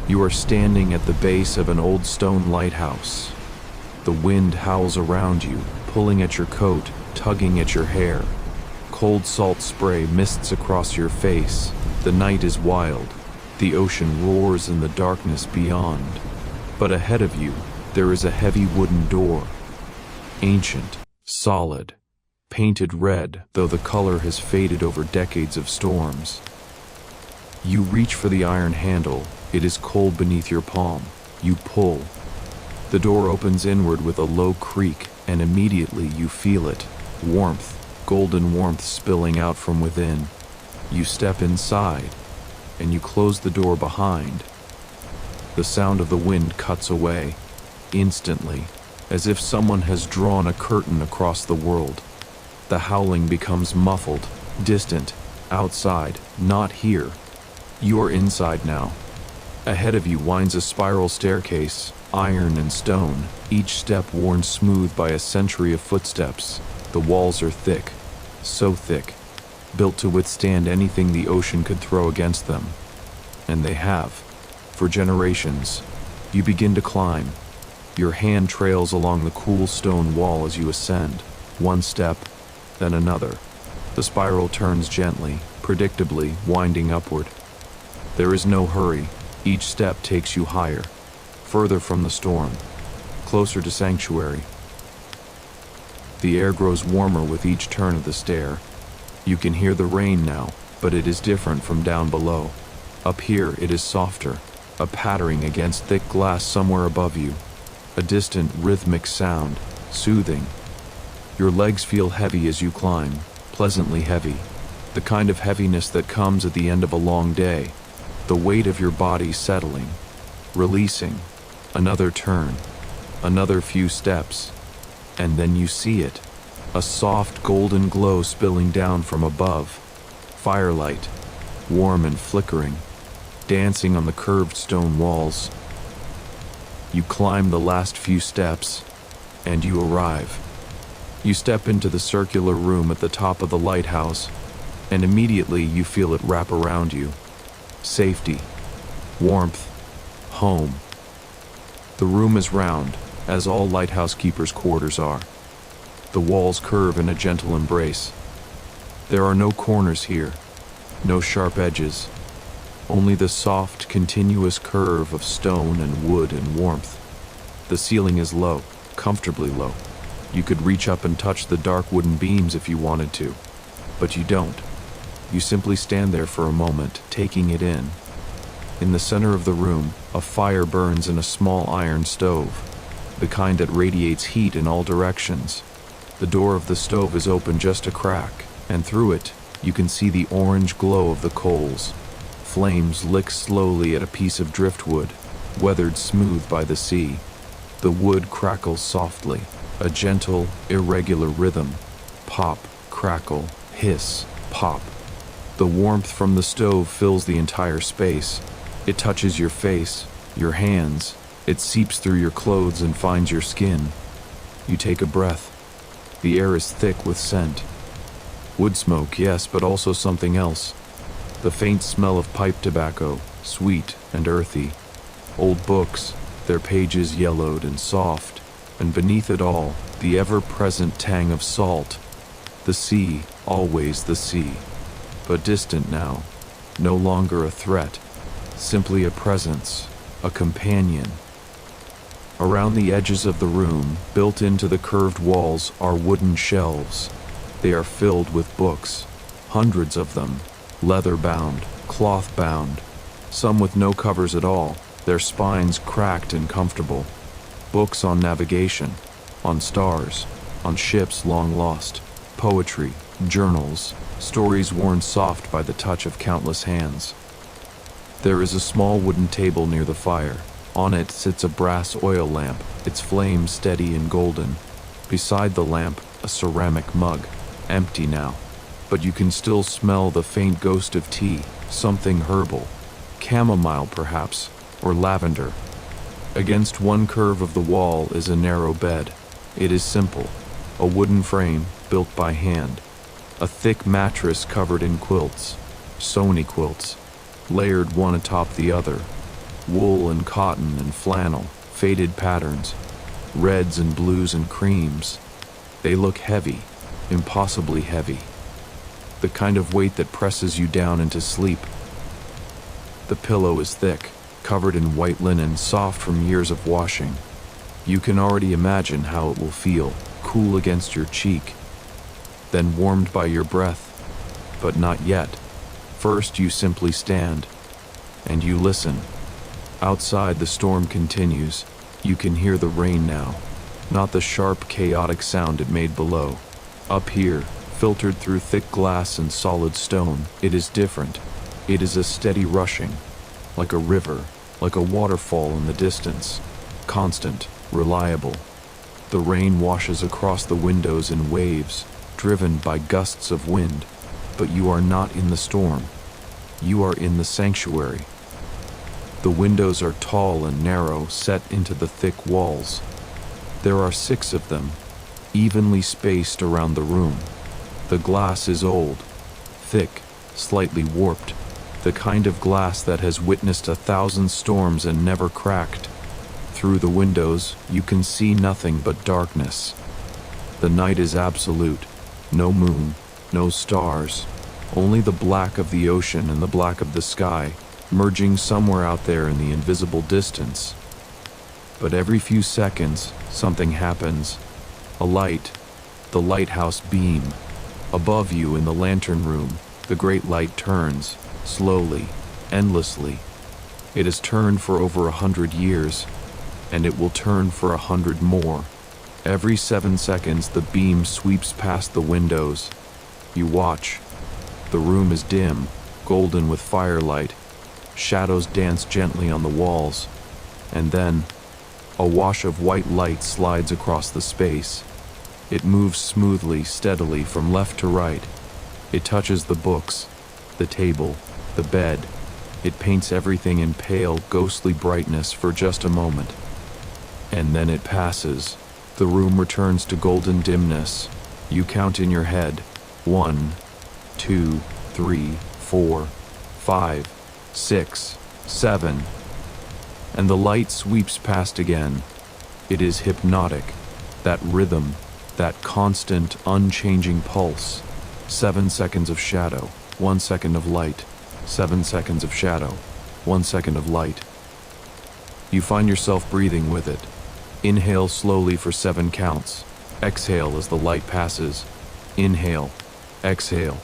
You are standing at the base of an old stone lighthouse. The wind howls around you, pulling at your coat, tugging at your hair. Cold salt spray mists across your face. The night is wild. The ocean roars in the darkness beyond. But ahead of you, there is a heavy wooden door. Ancient, solid, painted red, though the color has faded over decades of storms. You reach for the iron handle. It is cold beneath your palm. You pull. The door opens inward with a low creak, and immediately you feel it. Warmth, golden warmth spilling out from within. You step inside, and you close the door behind. The sound of the wind cuts away, instantly, as if someone has drawn a curtain across the world. The howling becomes muffled, distant, outside, not here. You are inside now. Ahead of you winds a spiral staircase, iron and stone, each step worn smooth by a century of footsteps. The walls are thick, so thick, built to withstand anything the ocean could throw against them. And they have, for generations. You begin to climb. Your hand trails along the cool stone wall as you ascend. One step, then another. The spiral turns gently, predictably, winding upward. There is no hurry. Each step takes you higher, further from the storm, closer to Sanctuary. The air grows warmer with each turn of the stair. You can hear the rain now, but it is different from down below. Up here it is softer, a pattering against thick glass somewhere above you. A distant, rhythmic sound, soothing. Your legs feel heavy as you climb, pleasantly heavy. The kind of heaviness that comes at the end of a long day. The weight of your body settling, releasing. Another turn, another few steps, and then you see it. A soft golden glow spilling down from above. Firelight, warm and flickering, dancing on the curved stone walls. You climb the last few steps, and you arrive. You step into the circular room at the top of the lighthouse, and immediately you feel it wrap around you. Safety, warmth, home. The room is round, as all lighthouse keepers' quarters are. The walls curve in a gentle embrace. There are no corners here, no sharp edges, only the soft, continuous curve of stone and wood and warmth. The ceiling is low, comfortably low. You could reach up and touch the dark wooden beams if you wanted to, but you don't. You simply stand there for a moment, taking it in. In the center of the room, a fire burns in a small iron stove, the kind that radiates heat in all directions. The door of the stove is open just a crack, and through it, you can see the orange glow of the coals. Flames lick slowly at a piece of driftwood, weathered smooth by the sea. The wood crackles softly, a gentle, irregular rhythm. Pop, crackle, hiss, pop. The warmth from the stove fills the entire space. It touches your face, your hands. It seeps through your clothes and finds your skin. You take a breath. The air is thick with scent. Wood smoke, yes, but also something else. The faint smell of pipe tobacco, sweet and earthy. Old books, their pages yellowed and soft, and beneath it all, the ever-present tang of salt. The sea, always the sea. But distant now, no longer a threat, simply a presence, a companion. Around the edges of the room, built into the curved walls, are wooden shelves. They are filled with books, hundreds of them, leather-bound, cloth-bound, some with no covers at all, their spines cracked and comfortable. Books on navigation, on stars, on ships long lost, poetry, journals, stories worn soft by the touch of countless hands. There is a small wooden table near the fire. On it sits a brass oil lamp, its flame steady and golden. Beside the lamp, a ceramic mug, empty now, but you can still smell the faint ghost of tea, something herbal, chamomile perhaps, or lavender. Against one curve of the wall is a narrow bed. It is simple, a wooden frame built by hand. A thick mattress covered in quilts, Sony quilts, layered one atop the other. Wool and cotton and flannel, faded patterns, reds and blues and creams. They look heavy, impossibly heavy. The kind of weight that presses you down into sleep. The pillow is thick, covered in white linen, soft from years of washing. You can already imagine how it will feel, cool against your cheek, then warmed by your breath, but not yet. First you simply stand, and you listen. Outside the storm continues. You can hear the rain now, not the sharp, chaotic sound it made below. Up here, filtered through thick glass and solid stone, it is different. It is a steady rushing, like a river, like a waterfall in the distance. Constant, reliable. The rain washes across the windows in waves, driven by gusts of wind, but you are not in the storm. You are in the sanctuary. The windows are tall and narrow, set into the thick walls. There are 6 of them, evenly spaced around the room. The glass is old, thick, slightly warped, the kind of glass that has witnessed 1,000 storms and never cracked. Through the windows, you can see nothing but darkness. The night is absolute. No moon, no stars, only the black of the ocean and the black of the sky, merging somewhere out there in the invisible distance. But every few seconds, something happens. A light, the lighthouse beam. Above you in the lantern room, the great light turns, slowly, endlessly. It has turned for over 100 years, and it will turn for 100 more. Every 7 seconds, the beam sweeps past the windows. You watch. The room is dim, golden with firelight. Shadows dance gently on the walls. And then, a wash of white light slides across the space. It moves smoothly, steadily, from left to right. It touches the books, the table, the bed. It paints everything in pale, ghostly brightness for just a moment. And then it passes. The room returns to golden dimness. You count in your head. 1, 2, 3, 4, 5, 6, 7. And the light sweeps past again. It is hypnotic. That rhythm, that constant, unchanging pulse. 7 seconds of shadow, 1 second of light. 7 seconds of shadow, 1 second of light. You find yourself breathing with it. Inhale slowly for 7 counts. Exhale as the light passes. Inhale. Exhale.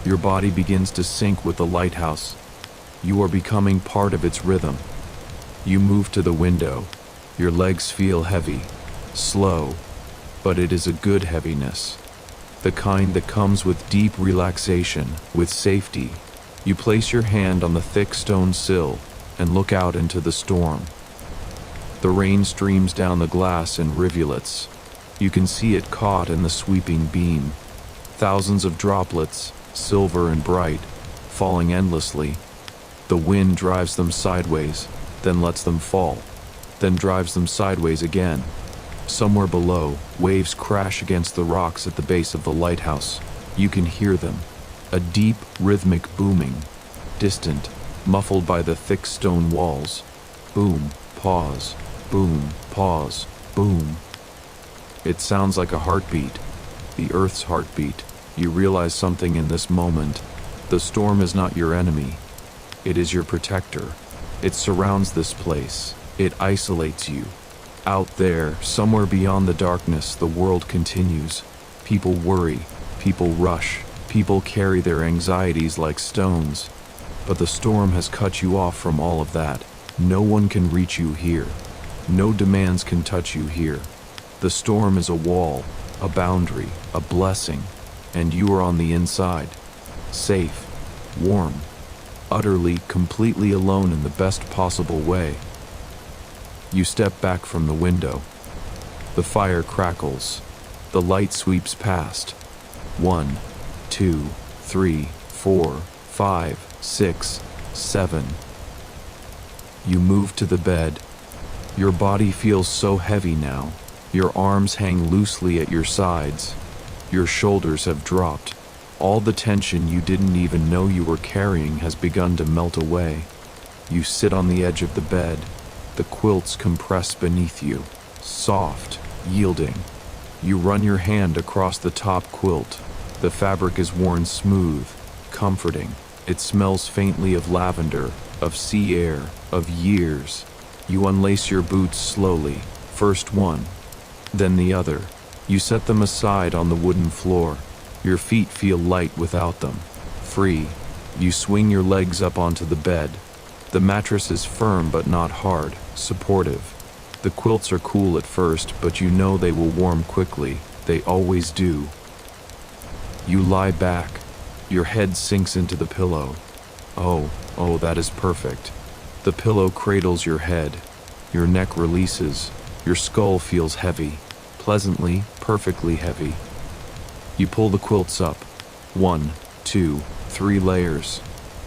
Your body begins to sync with the lighthouse. You are becoming part of its rhythm. You move to the window. Your legs feel heavy, slow, but it is a good heaviness. The kind that comes with deep relaxation, with safety. You place your hand on the thick stone sill and look out into the storm. The rain streams down the glass in rivulets. You can see it caught in the sweeping beam. Thousands of droplets, silver and bright, falling endlessly. The wind drives them sideways, then lets them fall, then drives them sideways again. Somewhere below, waves crash against the rocks at the base of the lighthouse. You can hear them, a deep, rhythmic booming, distant, muffled by the thick stone walls. Boom, pause, boom, pause, boom. It sounds like a heartbeat, the earth's heartbeat. You realize something in this moment. The storm is not your enemy. It is your protector. It surrounds this place. It isolates you. Out there, somewhere beyond the darkness, the world continues. People worry. People rush. People carry their anxieties like stones. But the storm has cut you off from all of that. No one can reach you here. No demands can touch you here. The storm is a wall, a boundary, a blessing, and you are on the inside. Safe, warm, utterly, completely alone in the best possible way. You step back from the window. The fire crackles. The light sweeps past. 1, 2, 3, 4, 5, 6, 7. You move to the bed. Your body feels so heavy now. Your arms hang loosely at your sides. Your shoulders have dropped. All the tension you didn't even know you were carrying has begun to melt away. You sit on the edge of the bed. The quilts compress beneath you, soft, yielding. You run your hand across the top quilt. The fabric is worn smooth, comforting. It smells faintly of lavender, of sea air, of years. You unlace your boots slowly, first one, then the other. You set them aside on the wooden floor. Your feet feel light without them, free. You swing your legs up onto the bed. The mattress is firm but not hard, supportive. The quilts are cool at first, but you know they will warm quickly. They always do. You lie back. Your head sinks into the pillow. Oh, that is perfect. The pillow cradles your head. Your neck releases. Your skull feels heavy. Pleasantly, perfectly heavy. You pull the quilts up. 1, 2, 3 layers.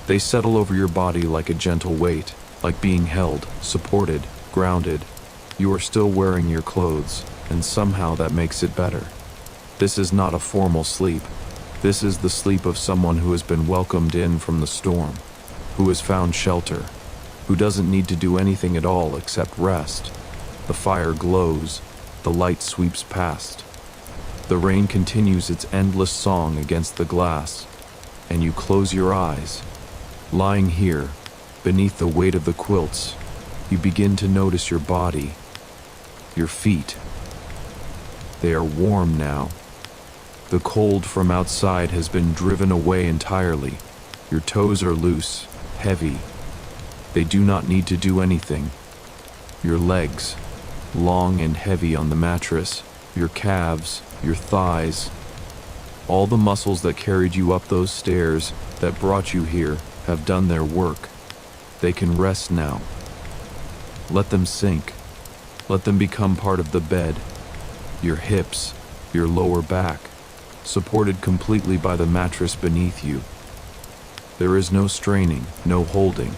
They settle over your body like a gentle weight, like being held, supported, grounded. You are still wearing your clothes, and somehow that makes it better. This is not a formal sleep. This is the sleep of someone who has been welcomed in from the storm, who has found shelter, who doesn't need to do anything at all except rest. The fire glows, the light sweeps past. The rain continues its endless song against the glass, and you close your eyes. Lying here, beneath the weight of the quilts, you begin to notice your body, your feet. They are warm now. The cold from outside has been driven away entirely. Your toes are loose, heavy. They do not need to do anything. Your legs, long and heavy on the mattress, your calves, your thighs, all the muscles that carried you up those stairs, that brought you here, have done their work. They can rest now. Let them sink. Let them become part of the bed. Your hips, your lower back, supported completely by the mattress beneath you. There is no straining, no holding.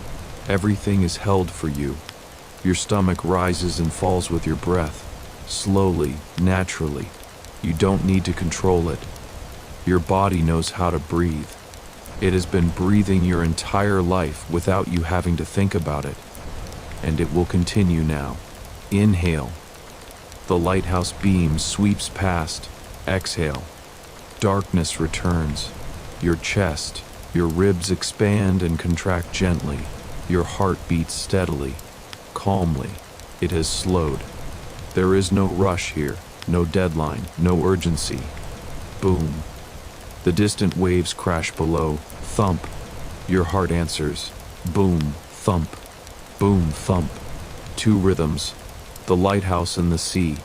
Everything is held for you. Your stomach rises and falls with your breath, slowly, naturally. You don't need to control it. Your body knows how to breathe. It has been breathing your entire life without you having to think about it. And it will continue now. Inhale. The lighthouse beam sweeps past. Exhale. Darkness returns. Your chest, your ribs expand and contract gently. Your heart beats steadily, calmly. It has slowed. There is no rush here, no deadline, no urgency. Boom. The distant waves crash below. Thump. Your heart answers. Boom, thump. Boom, thump. 2 rhythms. The lighthouse and the sea.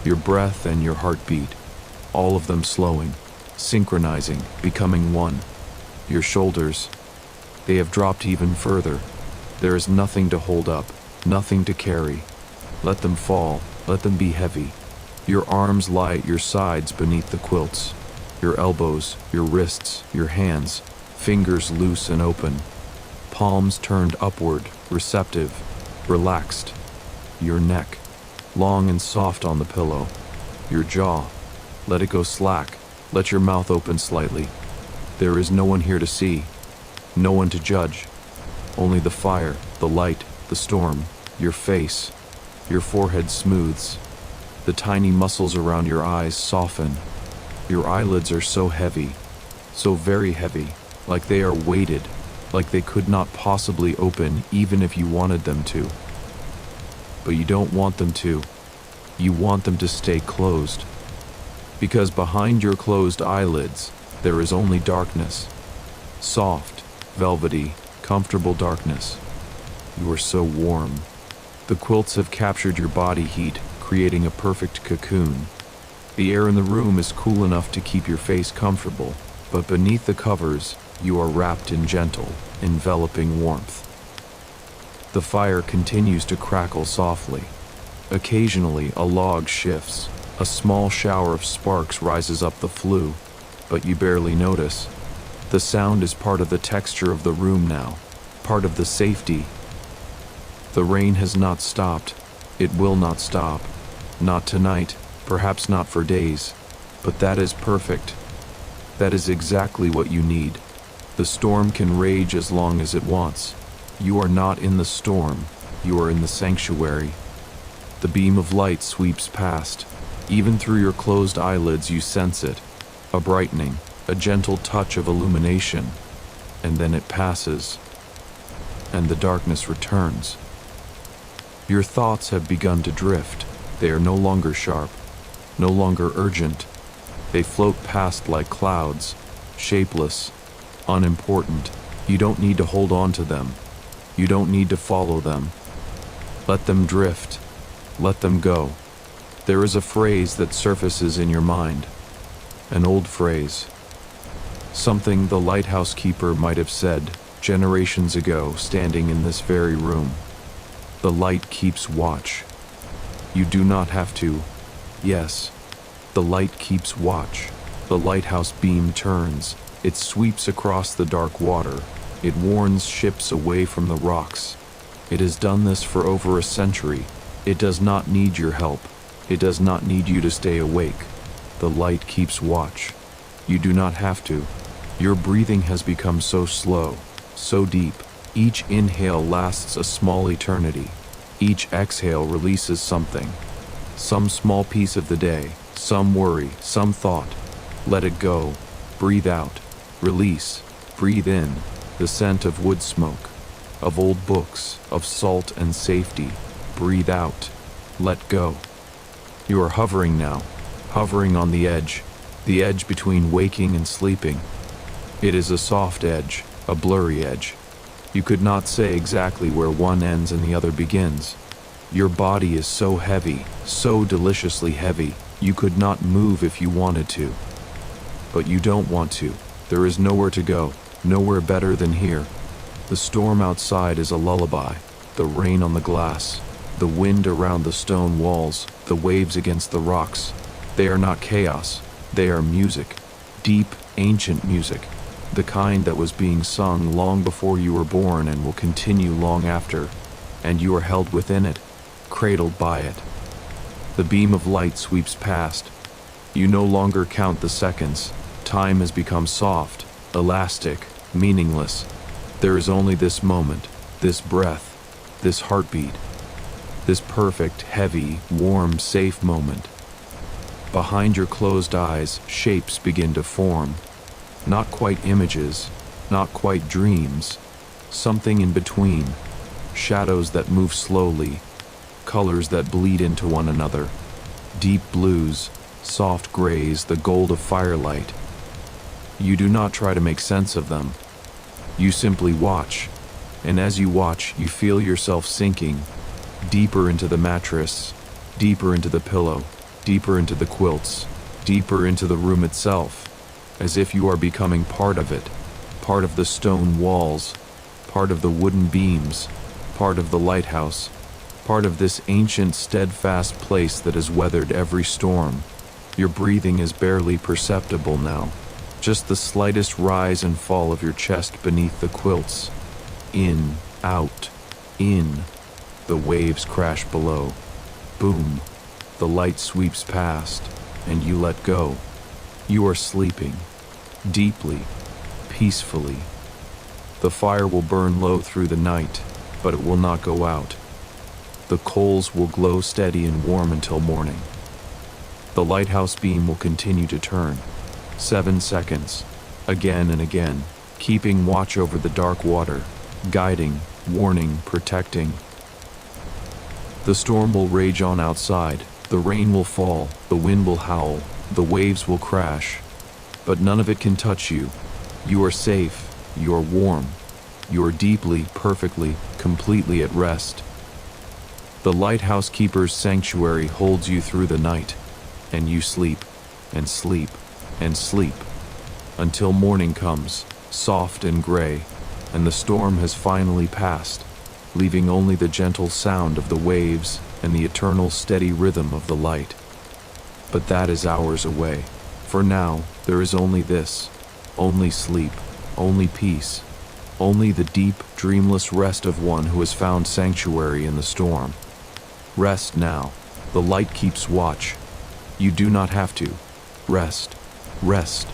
Your breath and your heartbeat. All of them slowing, synchronizing, becoming one. Your shoulders. They have dropped even further. There is nothing to hold up, nothing to carry. Let them fall. Let them be heavy. Your arms lie at your sides beneath the quilts. Your elbows, your wrists, your hands, fingers loose and open. Palms turned upward, receptive, relaxed. Your neck, long and soft on the pillow. Your jaw, let it go slack. Let your mouth open slightly. There is no one here to see, no one to judge. Only the fire, the light, the storm, your face. Your forehead smooths. The tiny muscles around your eyes soften. Your eyelids are so heavy, so very heavy, like they are weighted, like they could not possibly open even if you wanted them to. But you don't want them to. You want them to stay closed. Because behind your closed eyelids, there is only darkness. Soft, velvety, comfortable darkness. You are so warm. The quilts have captured your body heat, creating a perfect cocoon. The air in the room is cool enough to keep your face comfortable, but beneath the covers, you are wrapped in gentle, enveloping warmth. The fire continues to crackle softly. Occasionally, a log shifts. A small shower of sparks rises up the flue, but you barely notice. The sound is part of the texture of the room now, part of the safety. The rain has not stopped. It will not stop. Not tonight, perhaps not for days, but that is perfect. That is exactly what you need. The storm can rage as long as it wants. You are not in the storm, you are in the sanctuary. The beam of light sweeps past. Even through your closed eyelids you sense it, a brightening, a gentle touch of illumination, and then it passes, and the darkness returns. Your thoughts have begun to drift. They are no longer sharp, no longer urgent. They float past like clouds, shapeless, unimportant. You don't need to hold on to them. You don't need to follow them. Let them drift. Let them go. There is a phrase that surfaces in your mind. An old phrase. Something the lighthouse keeper might have said generations ago, standing in this very room. The light keeps watch. You do not have to. Yes, the light keeps watch. The lighthouse beam turns. It sweeps across the dark water. It warns ships away from the rocks. It has done this for over a century. It does not need your help. It does not need you to stay awake. The light keeps watch. You do not have to. Your breathing has become so slow, so deep. Each inhale lasts a small eternity. Each exhale releases something. Some small piece of the day, some worry, some thought. Let it go. Breathe out. Release. Breathe in. The scent of wood smoke, of old books, of salt and safety. Breathe out. Let go. You are hovering now, hovering on the edge between waking and sleeping. It is a soft edge, a blurry edge. You could not say exactly where one ends and the other begins. Your body is so heavy, so deliciously heavy, you could not move if you wanted to. But you don't want to. There is nowhere to go, nowhere better than here. The storm outside is a lullaby, the rain on the glass, the wind around the stone walls, the waves against the rocks. They are not chaos, they are music, deep, ancient music, the kind that was being sung long before you were born and will continue long after, and you are held within it, cradled by it. The beam of light sweeps past. You no longer count the seconds. Time has become soft, elastic, meaningless. There is only this moment, this breath, this heartbeat, this perfect, heavy, warm, safe moment. Behind your closed eyes, shapes begin to form. Not quite images, not quite dreams, something in between. Shadows that move slowly, colors that bleed into one another. Deep blues, soft grays, the gold of firelight. You do not try to make sense of them. You simply watch, and as you watch, you feel yourself sinking deeper into the mattress, deeper into the pillow, deeper into the quilts, deeper into the room itself, as if you are becoming part of it, part of the stone walls, part of the wooden beams, part of the lighthouse, part of this ancient, steadfast place that has weathered every storm. Your breathing is barely perceptible now, just the slightest rise and fall of your chest beneath the quilts. In, out, in. The waves crash below. Boom. The light sweeps past, and you let go. You are sleeping. Deeply. Peacefully. The fire will burn low through the night, but it will not go out. The coals will glow steady and warm until morning. The lighthouse beam will continue to turn. 7 seconds. Again and again, keeping watch over the dark water, guiding, warning, protecting. The storm will rage on outside, the rain will fall, the wind will howl, the waves will crash. But none of it can touch you. You are safe, you are warm, you are deeply, perfectly, completely at rest. The lighthouse keeper's sanctuary holds you through the night, and you sleep, and sleep, and sleep, until morning comes, soft and gray, and the storm has finally passed, leaving only the gentle sound of the waves and the eternal steady rhythm of the light. But that is hours away. For now, there is only this, only sleep, only peace, only the deep, dreamless rest of one who has found sanctuary in the storm. Rest now. The light keeps watch. You do not have to. Rest. Rest.